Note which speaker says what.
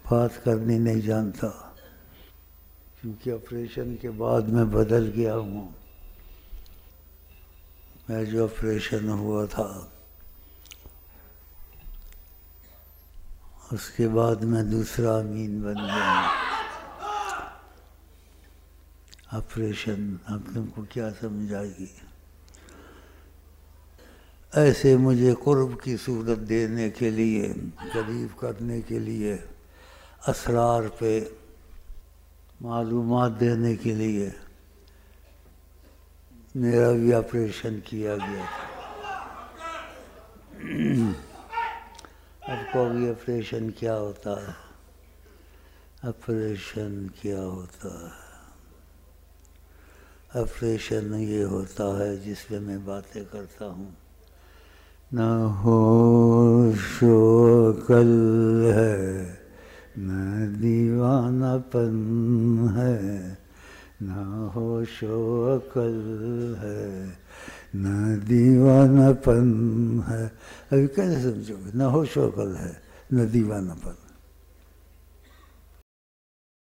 Speaker 1: بات کرنی نہیں جانتا، کیونکہ آپریشن کے بعد میں بدل گیا ہوں. میں جو آپریشن ہوا تھا اس کے بعد میں دوسرا امین بن گیا ہوں. آپریشن اب تم کو کیا سمجھائے گی؟ ایسے مجھے قرب کی صورت دینے کے لیے، قریب کرنے کے لیے، اسرار پہ معلومات دینے کے لیے میرا بھی آپریشن کیا گیا تھا. اب کو بھی آپریشن کیا ہوتا ہے؟ آپریشن کیا ہوتا ہے؟ آپریشن یہ ہوتا ہے جس پہ میں باتیں کرتا ہوں. نہ ہوش و عقل ہے، نہ دیوانہ پن ہے. نہ ہوش و عقل ہے، نہ دیوانہ پن ہے. ابھی کیسے سمجھو گے؟ نہ ہوش و عقل ہے، نہ دیوانہ پن.